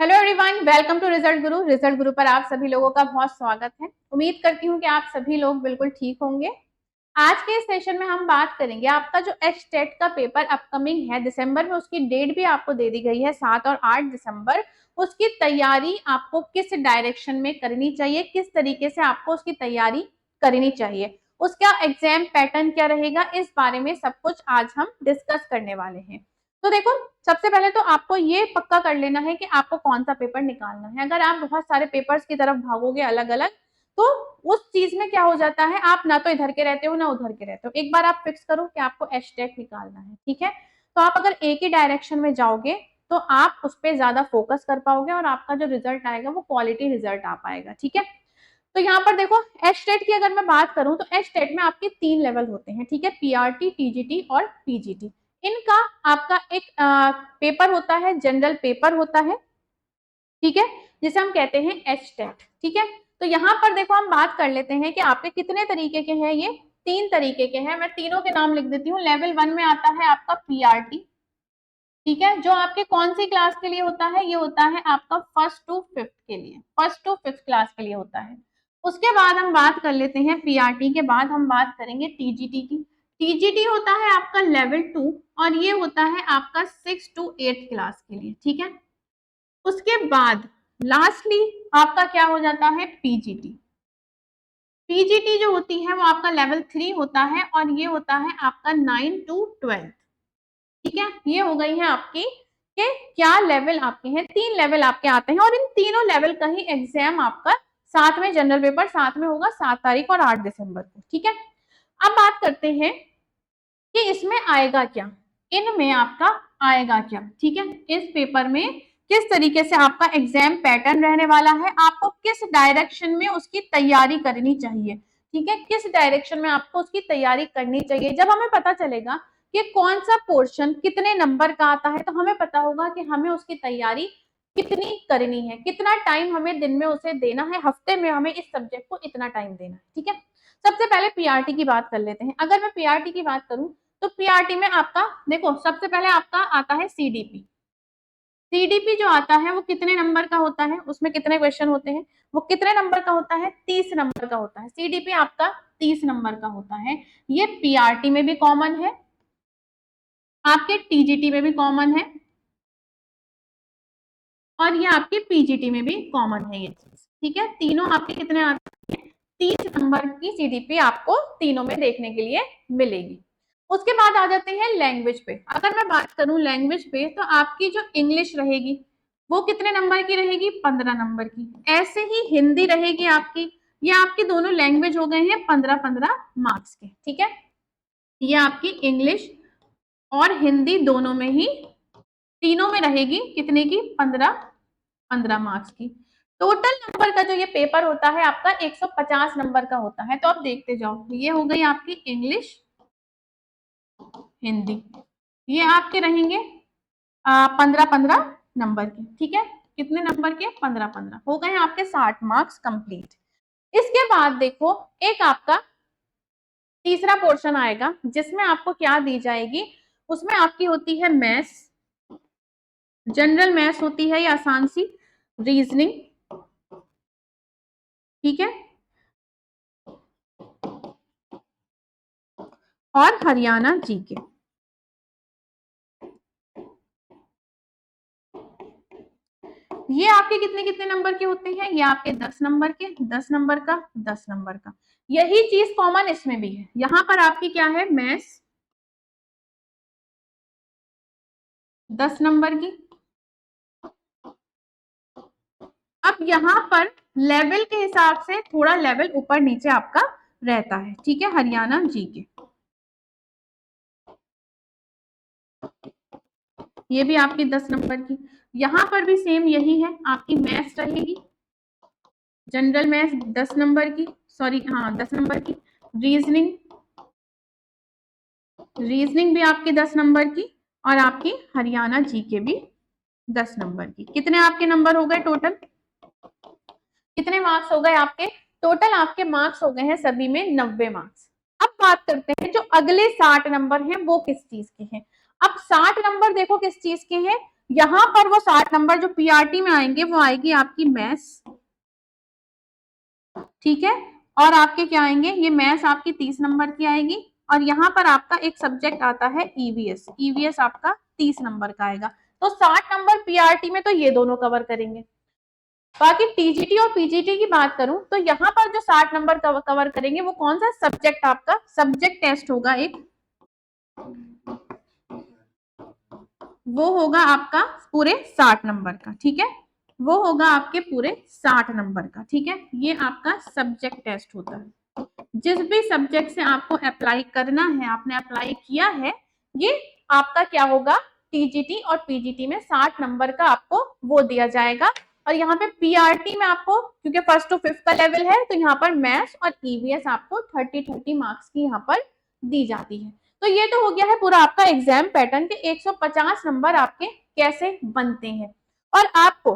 Hello everyone, welcome to Result Guru. Result Guru पर आप सभी लोगों का बहुत स्वागत है। उम्मीद करती हूँ कि आप सभी लोग बिल्कुल ठीक होंगे। आज के इस सेशन में हम बात करेंगे आपका जो एचटेट का पेपर अपकमिंग है दिसंबर में, उसकी डेट भी आपको दे दी गई है 7 और 8 दिसंबर। उसकी तैयारी आपको किस डायरेक्शन में करनी चाहिए, किस तरीके से आपको उसकी तैयारी करनी चाहिए, उसका एग्जाम पैटर्न क्या रहेगा, इस बारे में सब कुछ आज हम डिस्कस करने वाले हैं। तो देखो, सबसे पहले तो आपको ये पक्का कर लेना है कि आपको कौन सा पेपर निकालना है। अगर आप बहुत सारे पेपर्स की तरफ भागोगे अलग अलग, तो उस चीज में क्या हो जाता है, आप ना तो इधर के रहते हो ना उधर के रहते हो। एक बार आप फिक्स करो कि आपको एचटेट निकालना है, ठीक है। तो आप अगर एक ही डायरेक्शन में जाओगे तो आप उस पर ज्यादा फोकस कर पाओगे और आपका जो रिजल्ट आएगा वो क्वालिटी रिजल्ट आ पाएगा, ठीक है। तो यहाँ पर देखो, एचटेट की अगर मैं बात करूं तो एचटेट में आपके 3 लेवल होते हैं, ठीक है। पीआरटी, टीजीटी और पीजीटी। इनका आपका एक पेपर होता है, जनरल पेपर होता है, ठीक है, जिसे हम कहते हैं एचटेट, ठीक है। तो यहाँ पर देखो, हम बात कर लेते हैं कि आपके कितने तरीके के हैं। ये 3 तरीके के हैं। मैं तीनों के नाम लिख देती हूँ। लेवल 1 में आता है आपका पीआरटी, ठीक है, जो आपके कौन सी क्लास के लिए होता है, ये होता है आपका फर्स्ट टू फिफ्थ के लिए, फर्स्ट टू फिफ्थ क्लास के लिए होता है। उसके बाद हम बात कर लेते हैं पीआरटी के बाद हम बात करेंगे टीजीटी की। टीजीटी होता है आपका लेवल 2 और ये होता है आपका 6 टू 8 क्लास के लिए, ठीक है। उसके बाद लास्टली आपका क्या हो जाता है, पीजीटी। पीजीटी जो होती है वो आपका लेवल 3 होता है और ये होता है आपका 9 टू 12, ठीक है। ये हो गई है आपकी कि क्या लेवल आपके हैं। 3 लेवल आपके आते हैं और इन तीनों लेवल का ही एग्जाम आपका साथ में, जनरल पेपर साथ में होगा 7 तारीख और 8 दिसंबर को, ठीक है। अब बात करते हैं कि इसमें आएगा क्या, इनमें आपका आएगा क्या, ठीक है। इस पेपर में किस तरीके से आपका एग्जाम पैटर्न रहने वाला है, आपको किस डायरेक्शन में उसकी तैयारी करनी चाहिए, ठीक है। किस डायरेक्शन में आपको उसकी तैयारी करनी चाहिए। जब हमें पता चलेगा कि कौन सा पोर्शन कितने नंबर का आता है, तो हमें पता होगा कि हमें उसकी तैयारी कितनी करनी है, कितना टाइम हमें दिन में उसे देना है, हफ्ते में हमें इस सब्जेक्ट को इतना टाइम देना है, ठीक है। सबसे पहले पीआरटी की बात कर लेते हैं। अगर मैं पीआरटी की बात करूं तो पीआरटी में आपका देखो, सबसे पहले आपका आता है सीडीपी। सीडीपी जो आता है वो कितने नंबर का होता है, उसमें कितने क्वेश्चन होते हैं, वो कितने नंबर का होता है, 30 नंबर का होता है। सीडीपी आपका 30 नंबर का होता है। ये पीआरटी में भी कॉमन है, आपके टीजीटी में भी कॉमन है और ये आपके पीजीटी में भी कॉमन है ये चीज, ठीक है। तीनों आपके कितने आते हैं, 30 नंबर की सीडीपी आपको तीनों में देखने के लिए मिलेगी। उसके बाद आ जाते हैं लैंग्वेज पे। अगर मैं बात करूं लैंग्वेज पे, तो आपकी जो इंग्लिश रहेगी वो कितने नंबर की रहेगी, 15 नंबर की। ऐसे ही हिंदी रहेगी आपकी। ये आपकी दोनों लैंग्वेज हो गए हैं 15-15 मार्क्स के, ठीक है। ये आपकी इंग्लिश और हिंदी दोनों में ही, तीनों में रहेगी कितने की, 15-15 मार्क्स की। टोटल नंबर का जो ये पेपर होता है आपका 150 नंबर का होता है। तो आप देखते जाओ, ये हो गई आपकी इंग्लिश, हिंदी, ये आपके रहेंगे 15-15 नंबर के, ठीक है। कितने नंबर के, 15-15 हो गए आपके 60 मार्क्स कंप्लीट। इसके बाद देखो, एक आपका तीसरा पोर्शन आएगा जिसमें आपको क्या दी जाएगी, उसमें आपकी होती है मैथ्स, जनरल मैथ्स होती है, ये आसान सी, रीजनिंग, ठीक है, और हरियाणा जीके। ये आपके कितने कितने नंबर के होते हैं, ये आपके 10 नंबर के, 10 नंबर का, 10 नंबर का। यही चीज कॉमन इसमें भी है। यहां पर आपकी क्या है, मैथ्स 10 नंबर की। अब यहाँ पर लेवल के हिसाब से थोड़ा लेवल ऊपर नीचे आपका रहता है, ठीक है। हरियाणा जीके, ये भी आपकी 10 नंबर की। यहाँ पर भी सेम यही है, आपकी मैथ्स रहेगी, जनरल मैथ्स 10 नंबर की, सॉरी हाँ 10 नंबर की। रीजनिंग, रीजनिंग भी आपकी 10 नंबर की और आपकी हरियाणा जीके भी 10 नंबर की। कितने आपके नंबर हो गए टोटल, कितने मार्क्स हो गए आपके टोटल, आपके मार्क्स हो गए हैं सभी में 90 मार्क्स। अब बात करते हैं जो अगले 60 नंबर हैं वो किस चीज के हैं। अब 60 नंबर देखो किस चीज के हैं, यहां पर वो 60 नंबर जो पीआरटी में आएंगे वो आएगी आपकी मैथ्स, ठीक है, और आपके क्या आएंगे, ये मैथ्स आपकी 30 नंबर की आएगी, और यहाँ पर आपका एक सब्जेक्ट आता है ईवीएस, ईवीएस आपका 30 नंबर का आएगा। तो 60 नंबर पीआरटी में तो ये दोनों कवर करेंगे। बाकी टीजीटी और पीजीटी की बात करूं तो यहाँ पर जो 60 नंबर कवर करेंगे वो कौन सा सब्जेक्ट, आपका सब्जेक्ट टेस्ट होगा एक, वो होगा आपका पूरे 60 नंबर का, ठीक है, वो होगा आपके पूरे 60 नंबर का, ठीक है, ये आपका सब्जेक्ट टेस्ट होता है। जिस भी सब्जेक्ट से आपको अप्लाई करना है, आपने अप्लाई किया है, ये आपका क्या होगा, टीजीटी और पीजीटी में 60 नंबर का आपको वो दिया जाएगा। और यहाँ पे पीआरटी में आपको, क्योंकि फर्स्ट टू फिफ्थ का लेवल है, तो यहाँ पर मैथ्स और ईवीएस आपको 30 मार्क्स की यहाँ पर दी जाती है। तो ये तो हो गया है पूरा आपका एग्जाम पैटर्न के 150 नंबर आपके कैसे बनते हैं, और आपको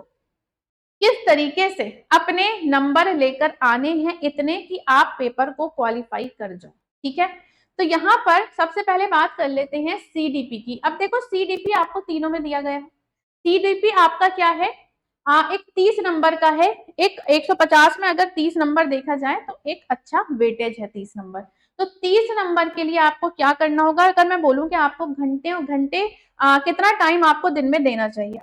किस तरीके से अपने नंबर लेकर आने हैं इतने कि आप पेपर को क्वालिफाई कर जाओ, ठीक है। तो यहाँ पर सबसे पहले बात कर लेते हैं सीडीपी की। अब देखो सीडीपी आपको तीनों में दिया गया है। सीडीपी आपका क्या है, एक 30 नंबर का है, एक 150 में अगर 30 नंबर देखा जाए तो एक अच्छा वेटेज है 30 नंबर। तो 30 नंबर के लिए आपको क्या करना होगा, अगर मैं बोलूं कि आपको घंटे और घंटे कितना टाइम आपको दिन में देना चाहिए,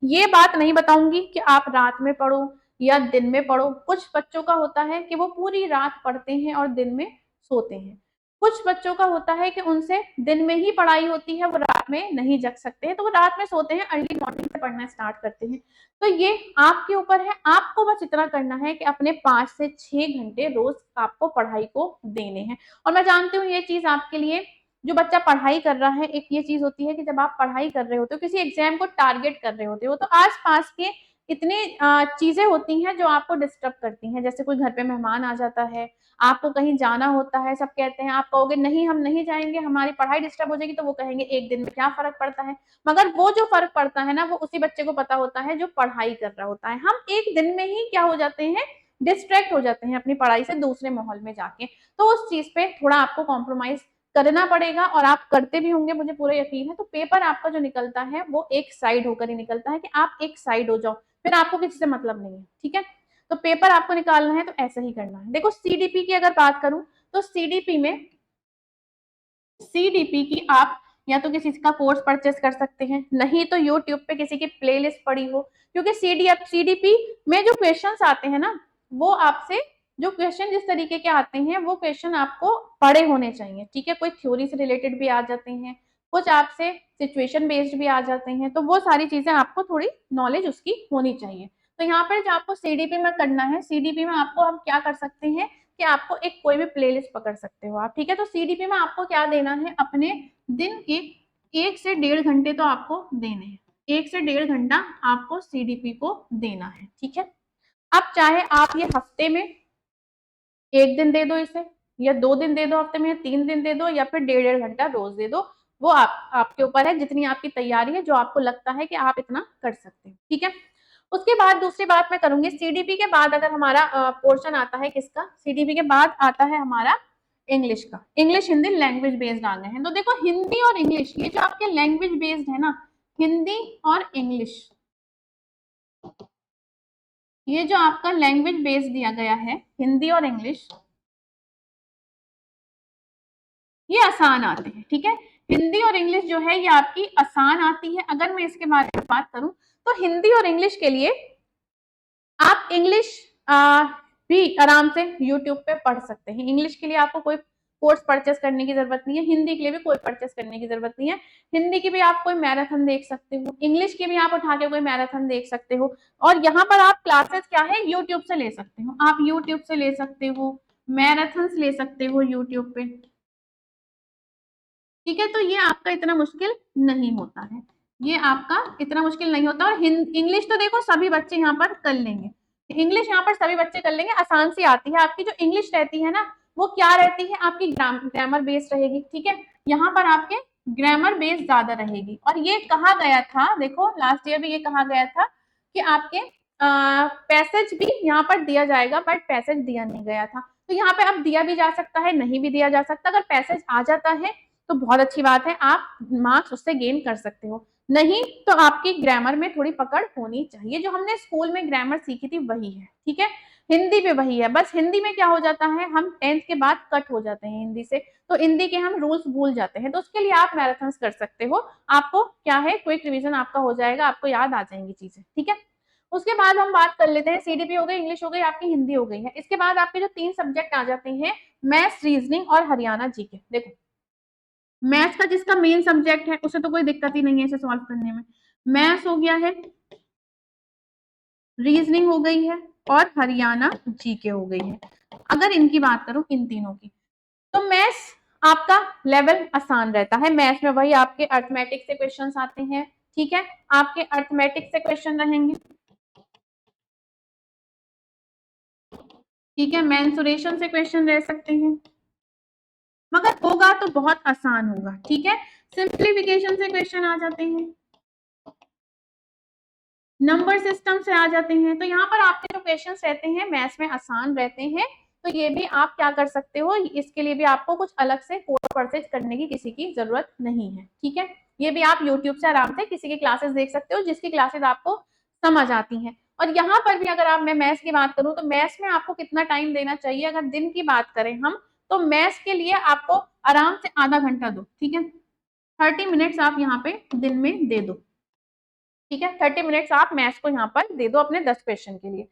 ये बात नहीं बताऊंगी कि आप रात में पढ़ो या दिन में पढ़ो। कुछ बच्चों का होता है कि वो पूरी रात पढ़ते हैं और दिन में सोते हैं, कुछ बच्चों का होता है कि उनसे दिन में ही पढ़ाई होती है, वो रात में नहीं जग सकते हैं, तो वो रात में सोते हैं, अर्ली मॉर्निंग से पढ़ना स्टार्ट करते हैं। तो ये आपके ऊपर है, आपको बस इतना करना है कि अपने 5 से 6 घंटे रोज आपको पढ़ाई को देने हैं। और मैं जानती हूँ ये चीज आपके लिए, जो बच्चा पढ़ाई कर रहा है, एक ये चीज होती है कि जब आप पढ़ाई कर रहे होते हो, किसी एग्जाम को टारगेट कर रहे होते हो, तो आसपास के इतने चीजें होती हैं जो आपको डिस्टर्ब करती हैं, जैसे कोई घर पे मेहमान आ जाता है, आपको कहीं जाना होता है, सब कहते हैं, आप कहोगे नहीं हम नहीं जाएंगे, हमारी पढ़ाई डिस्टर्ब हो जाएगी, तो वो कहेंगे एक दिन में क्या फर्क पड़ता है, मगर वो जो फर्क पड़ता है ना, वो उसी बच्चे को पता होता है जो पढ़ाई कर रहा होता है। हम एक दिन में ही क्या हो जाते हैं, डिस्ट्रैक्ट हो जाते हैं अपनी पढ़ाई से दूसरे माहौल में जाके। तो उस चीज पे थोड़ा आपको कॉम्प्रोमाइज करना पड़ेगा, और आप करते भी होंगे, मुझे पूरा यकीन है। तो पेपर आपका जो निकलता है वो एक साइड होकर ही निकलता है, कि आप एक साइड हो जाओ, फिर आपको किसी से मतलब नहीं है, ठीक है। तो पेपर आपको निकालना है तो ऐसा ही करना है। देखो सीडीपी की अगर बात करूं तो सीडीपी की आप या तो किसी का कोर्स परचेस कर सकते हैं, नहीं तो यूट्यूब पे किसी की प्लेलिस्ट पड़ी हो, क्योंकि सीडीपी में जो क्वेश्चंस आते हैं ना, वो आपसे, जो क्वेश्चन जिस तरीके के आते हैं वो क्वेश्चन आपको पढ़े होने चाहिए, ठीक है। कोई थ्योरी से रिलेटेड भी आ जाते हैं, कुछ आपसे सिचुएशन बेस्ड भी आ जाते हैं, तो वो सारी चीजें आपको थोड़ी नॉलेज उसकी होनी चाहिए। तो यहाँ पर जो आपको सीडीपी में करना है, सीडीपी में आपको हम क्या कर सकते हैं कि आपको एक कोई भी प्लेलिस्ट पकड़ सकते हो आप, ठीक है। तो सीडीपी में आपको क्या देना है, अपने दिन के 1 से 1.5 घंटे तो आपको देने हैं, 1 से 1.5 घंटा आपको सीडीपी को देना है, ठीक है। अब चाहे आप ये हफ्ते में 1 दिन दे दो इसे, या 2 दिन दे दो हफ्ते में, या 3 दिन दे दो, या फिर 1.5 घंटा रोज दे दो, वो आपके ऊपर है, जितनी आपकी तैयारी है, जो आपको लगता है कि आप इतना कर सकते हैं, ठीक है। उसके बाद दूसरी बात मैं करूंगी, सीडीपी के बाद अगर हमारा पोर्शन आता है किसका, सीडीपी के बाद आता है हमारा इंग्लिश का। इंग्लिश हिंदी लैंग्वेज बेस्ड आ गए हैं, तो देखो हिंदी और इंग्लिश, ये जो आपके लैंग्वेज बेस्ड है ना, हिंदी और इंग्लिश, ये जो आपका लैंग्वेज बेस्ड दिया गया है, हिंदी और इंग्लिश, ये आसान आते हैं, ठीक है। हिंदी और इंग्लिश जो है ये आपकी आसान आती है। अगर मैं इसके बारे में बात करूं तो हिंदी और इंग्लिश के लिए आप इंग्लिश भी आराम से यूट्यूब पे पढ़ सकते हैं। इंग्लिश के लिए आपको कोई कोर्स परचेस करने की जरूरत नहीं है, हिंदी के लिए भी कोई परचेस करने की जरूरत नहीं है। हिंदी की भी आप कोई मैराथन देख सकते हो, इंग्लिश की भी आप उठा के कोई मैराथन देख सकते हो। और यहाँ पर आप क्लासेस क्या है, यूट्यूब से ले सकते हो, आप यूट्यूब से ले सकते हो, मैराथन ले सकते हो यूट्यूब पे, ठीक है। तो ये आपका इतना मुश्किल नहीं होता है, ये आपका इतना मुश्किल नहीं होता। और इंग्लिश तो देखो सभी बच्चे यहाँ पर कर लेंगे, इंग्लिश यहाँ पर सभी बच्चे कर लेंगे, आसान सी आती है। आपकी जो इंग्लिश रहती है ना, वो क्या रहती है, आपकी ग्रामर बेस्ड रहेगी, ठीक है। यहाँ पर आपके ग्रामर बेस्ड ज्यादा रहेगी। और ये कहा गया था, देखो लास्ट ईयर भी ये कहा गया था कि आपके पैसेज भी यहाँ पर दिया जाएगा, बट पैसेज दिया नहीं गया था। तो यहाँ पे अब दिया भी जा सकता है, नहीं भी दिया जा सकता। अगर पैसेज आ जाता है तो बहुत अच्छी बात है, आप मार्क्स उससे गेन कर सकते हो। नहीं तो आपकी ग्रामर में थोड़ी पकड़ होनी चाहिए, जो हमने स्कूल में ग्रामर सीखी थी वही है, ठीक है। हिंदी में वही है, बस हिंदी में क्या हो जाता है, हम 10th के बाद कट हो जाते हैं हिंदी से, तो हिंदी के हम रूल्स भूल जाते हैं, तो उसके लिए आप मैराथन्स कर सकते हो। आपको क्या है, क्विक रिवीजन आपका हो जाएगा, आपको याद आ जाएंगी चीजें, ठीक है। उसके बाद हम बात कर लेते हैं, सीडीपी हो गई, इंग्लिश हो गई, आपकी हिंदी हो गई है। इसके बाद आपके जो 3 सब्जेक्ट आ जाते हैं, मैथ्स, रीजनिंग और हरियाणा जीके। देखो मैथ्स का जिसका मेन सब्जेक्ट है उसे तो कोई दिक्कत ही नहीं है इसे सॉल्व करने में। मैथ्स हो गया है, रीजनिंग हो गई है और हरियाणा जीके हो गई है। अगर इनकी बात करूं, इन तीनों की, तो मैथ्स आपका लेवल आसान रहता है। मैथ्स में वही आपके अर्थमेटिक से क्वेश्चंस आते हैं, ठीक है। आपके अर्थमेटिक से क्वेश्चन रहेंगे, ठीक है। मेंसुरेशन से क्वेश्चन रह सकते हैं, मगर होगा तो बहुत आसान होगा, ठीक है। सिंप्लीफिकेशन से क्वेश्चन आ जाते हैं, नंबर सिस्टम से आ जाते हैं। तो यहाँ पर आपके जो क्वेश्चंस रहते हैं मैथ्स में आसान रहते हैं, तो ये भी आप क्या कर सकते हो, इसके लिए भी आपको कुछ अलग से कोर्स परचेज करने की किसी की जरूरत नहीं है, ठीक है। ये भी आप यूट्यूब से आराम से किसी की क्लासेस देख सकते हो, जिसकी क्लासेस आपको समझ आती हैं। और यहाँ पर भी अगर आप, मैं मैथ्स की बात करूँ, तो मैथ्स में आपको कितना टाइम देना चाहिए, अगर दिन की बात करें हम, तो मैथ्स के लिए आपको आराम से आधा घंटा दो, ठीक है। 30 मिनट्स आप यहाँ पे दिन में दे दो, ठीक है। 30 मिनट्स आप मैथ्स को यहाँ पर दे दो अपने 10 क्वेश्चन के लिए।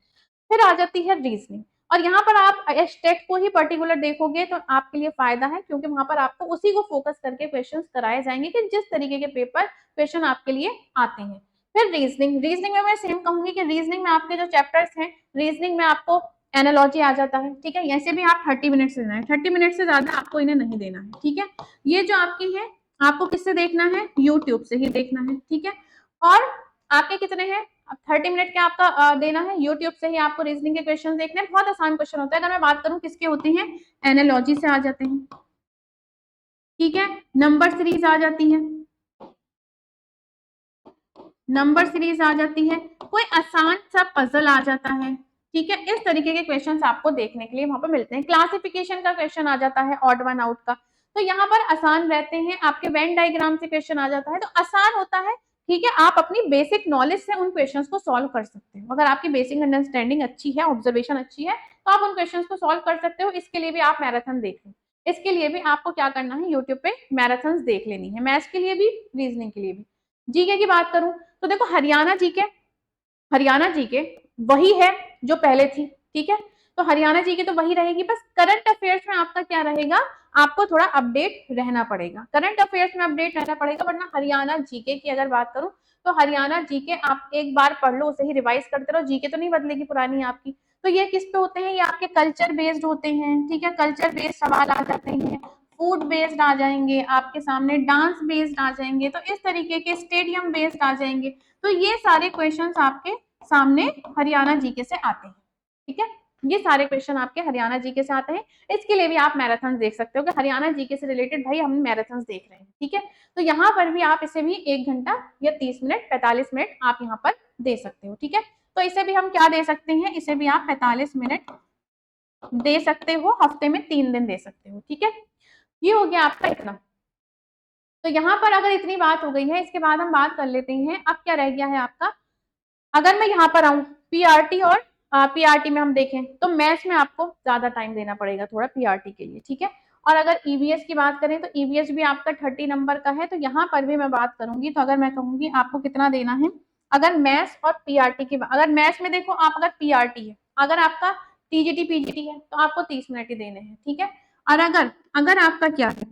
फिर आ जाती है रीजनिंग, और यहाँ पर आप स्टेट को ही पर्टिकुलर देखोगे तो आपके लिए फायदा है, क्योंकि वहां पर आपको उसी को फोकस करके क्वेश्चंस कराए जाएंगे कि जिस तरीके के पेपर क्वेश्चन आपके लिए आते हैं। फिर रीजनिंग, रीजनिंग में मैं सेम कहूंगी कि रीजनिंग में आपके जो चैप्टर्स हैं, रीजनिंग में आपको एनालॉजी आ जाता है, ठीक है। ऐसे भी आप 30 मिनट से देना है, 30 मिनट से ज्यादा आपको इन्हें नहीं देना है, ठीक है। ये जो आपकी है, आपको किससे देखना है, यूट्यूब से ही देखना है, ठीक है। और आपके कितने हैं, 30 मिनट के आपका देना है, यूट्यूब से ही आपको रीजनिंग के क्वेश्चन देखने हैं। बहुत आसान क्वेश्चन होता है। अगर मैं बात करूं किसके होते हैं, एनालॉजी से आ जाते हैं, ठीक है। नंबर सीरीज आ जाती है, नंबर सीरीज आ जाती है, कोई आसान सा पजल आ जाता है, ठीक है। इस तरीके के क्वेश्चंस आपको देखने के लिए वहां पर मिलते हैं। क्लासिफिकेशन का क्वेश्चन आ जाता है, ऑड वन आउट का, तो यहाँ पर आसान रहते हैं। आपके वेन डायग्राम से क्वेश्चन आ जाता है, तो आसान होता है, ठीक है। आप अपनी बेसिक नॉलेज से उन क्वेश्चंस को सॉल्व कर सकते हो। अगर आपकी बेसिक अंडरस्टैंडिंग अच्छी है, ऑब्जर्वेशन अच्छी है, तो आप उन क्वेश्चंस को सॉल्व कर सकते हो। इसके लिए भी आप मैराथन देख लो, इसके लिए भी आपको क्या करना है, यूट्यूब पे मैराथन देख लेनी है, मैथ्स के लिए भी, रीजनिंग के लिए भी। जीके की बात करूं, तो देखो हरियाणा जीके, हरियाणा जीके वही है जो पहले थी, ठीक है। तो हरियाणा जीके तो वही रहेगी, बस करंट अफेयर्स में आपका क्या रहेगा, आपको थोड़ा अपडेट रहना पड़ेगा, करंट अफेयर्स में अपडेट रहना पड़ेगा। वरना हरियाणा जीके की अगर बात करूं, तो हरियाणा जीके आप एक बार पढ़ लो, उसे ही रिवाइज करते रहो, जीके तो नहीं बदलेगी पुरानी आपकी। तो ये किस पे होते हैं, ये आपके कल्चर बेस्ड होते हैं, ठीक है। कल्चर बेस्ड सवाल आ जाते हैं, फूड बेस्ड आ जाएंगे आपके सामने, डांस बेस्ड आ जाएंगे, तो इस तरीके के स्टेडियम बेस्ड आ जाएंगे। तो ये सारे क्वेश्चंस आपके सामने हरियाणा जीके से आते हैं, ठीक है। ये सारे क्वेश्चन आपके हरियाणा जीके से आते हैं। इसके लिए भी आप मैराथन देख सकते हो कि हरियाणा जीके से रिलेटेड भाई हम मैराथन देख रहे हैं, ठीक है। तो यहाँ पर भी आप इसे भी 1 घंटा या 30 मिनट, 45 मिनट आप यहाँ पर दे सकते हो, ठीक है। तो इसे भी हम क्या दे सकते हैं, इसे भी आप 45 मिनट दे सकते हो, हफ्ते में 3 दिन दे सकते हो, ठीक है। ये हो गया आपका इतना। तो यहाँ पर अगर इतनी बात हो गई है, इसके बाद हम बात कर लेते हैं, अब क्या रह गया है आपका। अगर मैं यहाँ पर आऊं पीआरटी, और पीआरटी में हम देखें तो मैथ्स में आपको ज्यादा टाइम देना पड़ेगा थोड़ा पीआरटी के लिए, ठीक है। और अगर ईवीएस की बात करें, तो ईवीएस भी आपका 30 नंबर का है। तो यहाँ पर भी मैं बात करूंगी, तो अगर मैं कहूंगी आपको कितना देना है, अगर मैथ्स और पीआरटी की, अगर मैथ्स में देखो आप, अगर पीआरटी है, अगर आपका टीजीटी पीजीटी है, तो आपको 30 मिनट ही देने हैं, ठीक है। और अगर अगर आपका क्या है,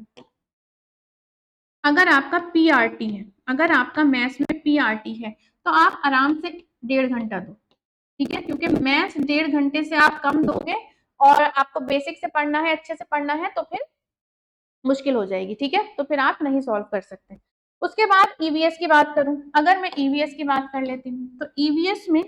अगर आपका पीआरटी है, अगर आपका मैथ्स में पीआरटी है, तो आप आराम से 1.5 घंटा दो, ठीक है। क्योंकि मैथ्स 1.5 घंटे से आप कम दोगे, और आपको बेसिक से पढ़ना है, अच्छे से पढ़ना है, तो फिर मुश्किल हो जाएगी, ठीक है। तो फिर आप नहीं सॉल्व कर सकते। उसके बाद ईवीएस की बात करूं, अगर मैं ईवीएस की बात कर लेती हूँ, तो ईवीएस में,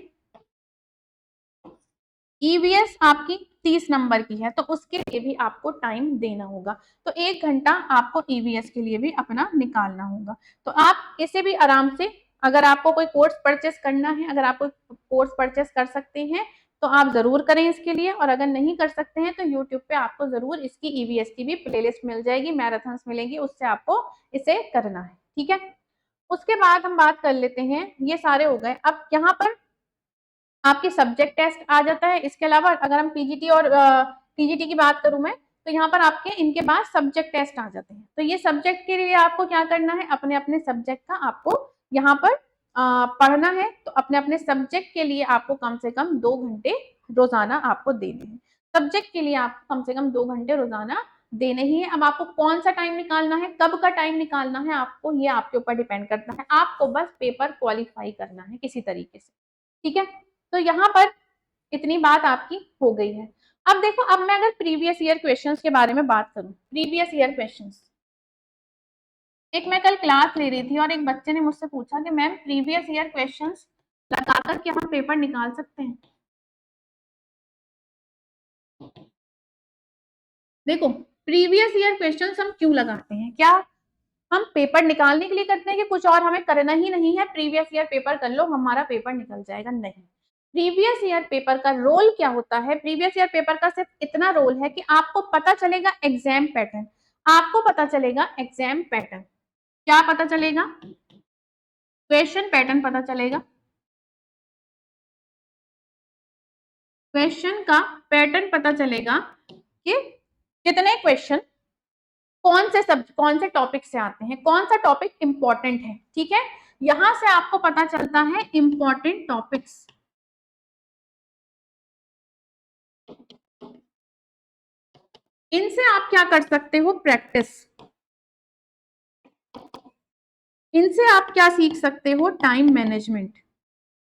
ईवीएस आपकी 30 नंबर की है, तो उसके लिए भी आपको टाइम देना होगा। तो 1 घंटा आपको ईवीएस के लिए भी अपना निकालना होगा। तो आप इसे भी आराम से, अगर आपको कोई कोर्स परचेस करना है, अगर आप कोई कोर्स परचेस कर सकते हैं, तो आप जरूर करें इसके लिए। और अगर नहीं कर सकते हैं तो यूट्यूब पे आपको जरूर इसकी ईवीएस की भी प्लेलिस्ट मिल जाएगी, मैराथन्स मिलेंगी, उससे आपको इसे करना है। ठीक है, उसके बाद हम बात कर लेते हैं, ये सारे हो गए। अब यहाँ पर आपके सब्जेक्ट टेस्ट आ जाता है। इसके अलावा अगर हम पीजीटी और पीजीटी की बात करूं मैं, तो यहाँ पर आपके इनके बाद सब्जेक्ट टेस्ट आ जाते हैं। तो ये सब्जेक्ट के लिए आपको क्या करना है, अपने अपने सब्जेक्ट का आपको यहाँ पर पढ़ना है। तो अपने अपने सब्जेक्ट के लिए आपको कम से कम 2 घंटे रोजाना आपको देने हैं। सब्जेक्ट के लिए आपको कम से कम 2 घंटे रोजाना देने ही है। अब आपको कौन सा टाइम निकालना है, कब का टाइम निकालना है, आपको ये आपके ऊपर डिपेंड करता है। आपको बस पेपर क्वालिफाई करना है किसी तरीके से। ठीक है, तो यहाँ पर इतनी बात आपकी हो गई है। अब देखो, अब मैं अगर प्रीवियस ईयर क्वेश्चंस के बारे में बात करूं, प्रीवियस ईयर क्वेश्चंस, एक मैं कल क्लास ले रही थी और एक बच्चे ने मुझसे पूछा कि मैम प्रीवियस ईयर क्वेश्चंस लगाकर क्या हम पेपर निकाल सकते हैं। देखो, प्रीवियस ईयर क्वेश्चंस हम क्यों लगाते हैं, क्या हम पेपर निकालने के लिए करते हैं कि कुछ और हमें करना ही नहीं है, प्रीवियस ईयर पेपर कर लो हमारा पेपर निकल जाएगा? नहीं, प्रीवियस ईयर पेपर का रोल क्या होता है, प्रीवियस ईयर पेपर का सिर्फ इतना रोल है कि आपको पता चलेगा एग्जाम पैटर्न, आपको पता चलेगा एग्जाम पैटर्न। क्या पता चलेगा? क्वेश्चन पैटर्न पता चलेगा। क्वेश्चन का पैटर्न पता चलेगा कि कितने क्वेश्चन कौन से टॉपिक से आते हैं, कौन सा टॉपिक इंपॉर्टेंट है। ठीक है, यहां से आपको पता चलता है इंपॉर्टेंट टॉपिक्स। इनसे आप क्या कर सकते हो, प्रैक्टिस। इनसे आप क्या सीख सकते हो, टाइम मैनेजमेंट।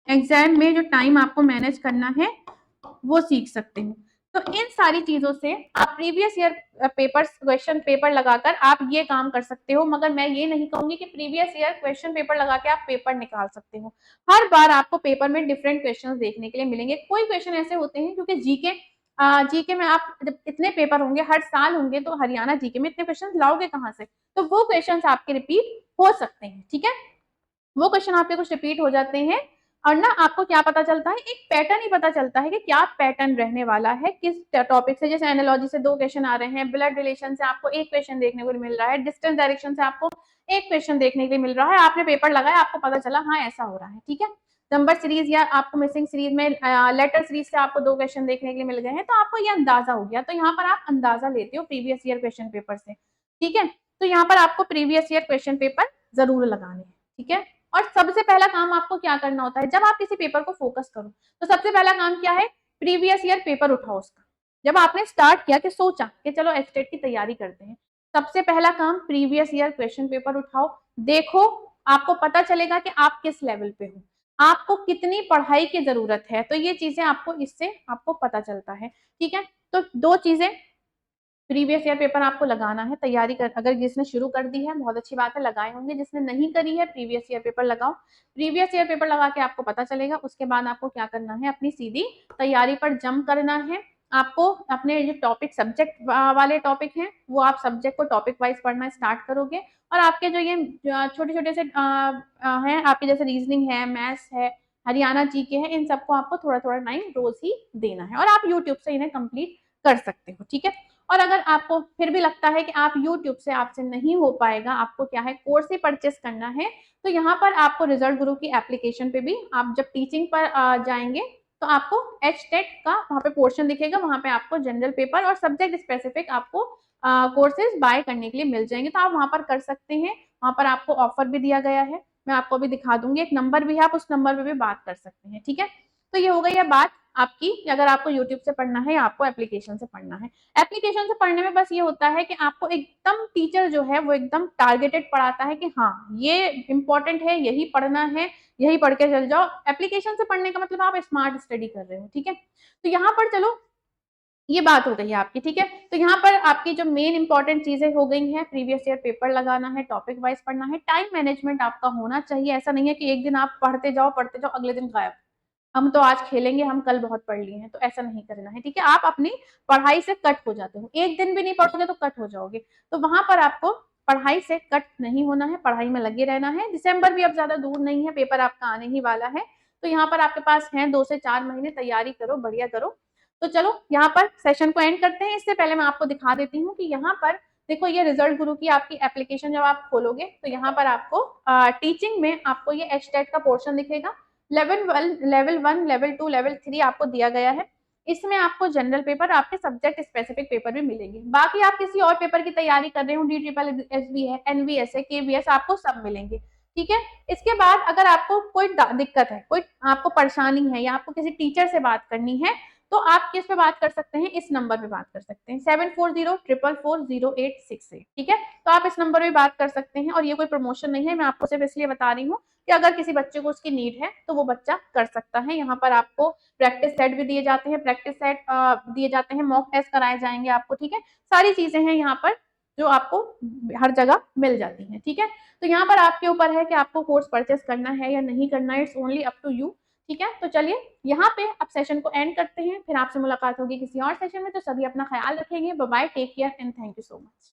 एग्जाम में जो टाइम आपको मैनेज करना है वो सीख सकते हो। तो इन सारी चीजों से आप previous year paper question paper लगाकर आप ये काम कर सकते हो। मगर मैं ये नहीं कहूंगी कि प्रीवियस ईयर क्वेश्चन पेपर लगा के आप पेपर निकाल सकते हो। हर बार आपको पेपर में डिफरेंट क्वेश्चन देखने के लिए मिलेंगे। कोई क्वेश्चन ऐसे होते हैं, क्योंकि जीके में आप जब इतने पेपर होंगे, हर साल होंगे, तो हरियाणा जीके में इतने क्वेश्चन लाओगे कहाँ से? तो वो क्वेश्चन आपके रिपीट हो सकते हैं। ठीक है, वो क्वेश्चन आपके कुछ रिपीट हो जाते हैं। और ना आपको क्या पता चलता है, एक पैटर्न ही पता चलता है कि क्या पैटर्न रहने वाला है किस टॉपिक से। जैसे एनालॉजी से 2 क्वेश्चन आ रहे हैं, ब्लड रिलेशन से आपको 1 क्वेश्चन देखने को मिल रहा है, डिस्टेंस डायरेक्शन से आपको 1 क्वेश्चन देखने के लिए मिल रहा है। आपने पेपर लगाया, आपको पता चला हाँ ऐसा हो रहा है। ठीक है, नंबर सीरीज या आपको मिसिंग सीरीज में लेटर सीरीज से आपको 2 क्वेश्चन देखने के लिए मिल गए हैं, तो आपको ये अंदाजा हो गया। तो यहाँ पर आप अंदाजा लेते हो प्रीवियस ईयर क्वेश्चन पेपर से। ठीक है, तो यहाँ पर आपको प्रीवियस ईयर क्वेश्चन पेपर जरूर लगाने हैं। ठीक है, और सबसे पहला काम आपको क्या करना होता है, जब आप किसी पेपर को फोकस करो तो सबसे पहला काम क्या है, प्रीवियस ईयर पेपर उठाओ उसका। जब आपने स्टार्ट किया कि सोचा कि चलो एचटेट की तैयारी करते हैं, सबसे पहला काम प्रीवियस ईयर क्वेश्चन पेपर उठाओ, देखो, आपको पता चलेगा कि आप किस लेवल पे हो, आपको कितनी पढ़ाई की जरूरत है। तो ये चीजें आपको इससे आपको पता चलता है। ठीक है, तो 2 चीजें, प्रीवियस ईयर पेपर आपको लगाना है, तैयारी कर, अगर जिसने शुरू कर दी है बहुत अच्छी बात है, लगाए होंगे। जिसने नहीं करी है, प्रीवियस ईयर पेपर लगाओ। प्रीवियस ईयर पेपर लगा के आपको पता चलेगा। उसके बाद आपको क्या करना है, अपनी सीधी तैयारी पर जंप करना है। आपको अपने जो टॉपिक सब्जेक्ट वाले टॉपिक हैं, वो आप सब्जेक्ट को टॉपिक वाइज पढ़ना स्टार्ट करोगे। और आपके जो ये छोटे छोटे से हैं, आपके जैसे रीजनिंग है, मैथ्स है, हरियाणा जीके है, इन सबको आपको थोड़ा थोड़ा टाइम रोज ही देना है, और आप यूट्यूब से इन्हें कंप्लीट कर सकते हो। ठीक है, और अगर आपको फिर भी लगता है कि आप YouTube से आपसे नहीं हो पाएगा, आपको क्या है कोर्स ही परचेस करना है, तो यहाँ पर आपको रिजल्ट गुरु की एप्लीकेशन पे भी आप जब टीचिंग पर जाएंगे तो आपको एचटेट का वहाँ पे पोर्शन दिखेगा, वहाँ पे आपको जनरल पेपर और सब्जेक्ट स्पेसिफिक आपको कोर्सेज बाय करने के लिए मिल जाएंगे। तो आप वहाँ पर कर सकते हैं, वहाँ पर आपको ऑफर भी दिया गया है, मैं आपको अभी दिखा दूंगी, एक नंबर भी है, आप उस नंबर पे भी बात कर सकते हैं। ठीक है, तो ये हो गई है बात आपकी, अगर आपको यूट्यूब से पढ़ना है या आपको एप्लीकेशन से पढ़ना है। एप्लीकेशन से पढ़ने में बस ये होता है कि आपको एकदम टीचर जो है वो एकदम टारगेटेड पढ़ाता है कि हाँ ये इंपॉर्टेंट है, यही पढ़ना है, यही पढ़ के चल जाओ। एप्लीकेशन से पढ़ने का मतलब आप स्मार्ट स्टडी कर रहे हो। ठीक है, तो यहाँ पर चलो ये बात हो गई है आपकी। ठीक है, तो यहाँ पर आपकी जो मेन इंपॉर्टेंट चीजें हो गई हैं, प्रीवियस ईयर पेपर लगाना है, टॉपिक वाइज पढ़ना है, टाइम मैनेजमेंट आपका होना चाहिए। ऐसा नहीं है कि एक दिन आप पढ़ते जाओ अगले दिन गायब, हम तो आज खेलेंगे, हम कल बहुत पढ़ लिए हैं, तो ऐसा नहीं करना है। ठीक है, आप अपनी पढ़ाई से कट हो जाते हो, एक दिन भी नहीं पढ़ोगे तो कट हो जाओगे। तो वहां पर आपको पढ़ाई से कट नहीं होना है, पढ़ाई में लगे रहना है। दिसंबर भी अब ज्यादा दूर नहीं है, पेपर आपका आने ही वाला है। तो यहाँ पर आपके पास है 2 से 4 महीने, तैयारी करो, बढ़िया करो। तो चलो यहाँ पर सेशन को एंड करते हैं। इससे पहले मैं आपको दिखा देती हूँ कि यहाँ पर देखो, ये रिजल्ट गुरु की आपकी एप्लीकेशन जब आप खोलोगे तो यहाँ पर आपको टीचिंग में आपको ये एचटेट का पोर्शन दिखेगा। लेवल 1, लेवल 2, लेवल 3 आपको दिया गया है। इसमें आपको जनरल पेपर, आपके सब्जेक्ट स्पेसिफिक पेपर भी मिलेंगे। बाकी आप किसी और पेपर की तैयारी कर रहे हो, डी ट्रिपल एस बी है, एनवीएस है, केवीएस, आपको सब मिलेंगे। ठीक है। इसके बाद अगर आपको कोई दिक्कत है, कोई आपको परेशानी है, या आपको किसी टीचर से बात करनी है, तो आप किस पे बात कर सकते हैं, इस नंबर पे बात कर सकते हैं, 7404440868। ठीक है। तो आप इस नंबर पे बात कर सकते हैं। और ये कोई प्रमोशन नहीं है, मैं आपको सिर्फ इसलिए बता रही हूँ कि अगर किसी बच्चे को उसकी नीड है तो वो बच्चा कर सकता है। यहाँ पर आपको प्रैक्टिस सेट भी दिए जाते हैं, प्रैक्टिस सेट दिए जाते हैं, मॉक टेस्ट कराए जाएंगे आपको। ठीक है। सारी चीजें हैं यहाँ पर जो आपको हर जगह मिल जाती हैं। ठीक है। तो यहाँ पर आपके ऊपर है कि आपको कोर्स परचेस करना है या नहीं करना है, it's only up to you. ठीक है। तो चलिए यहाँ पे अब सेशन को एंड करते हैं, फिर आपसे मुलाकात होगी किसी और सेशन में। तो सभी अपना ख्याल रखेंगे। Bye bye, take care and thank you so much.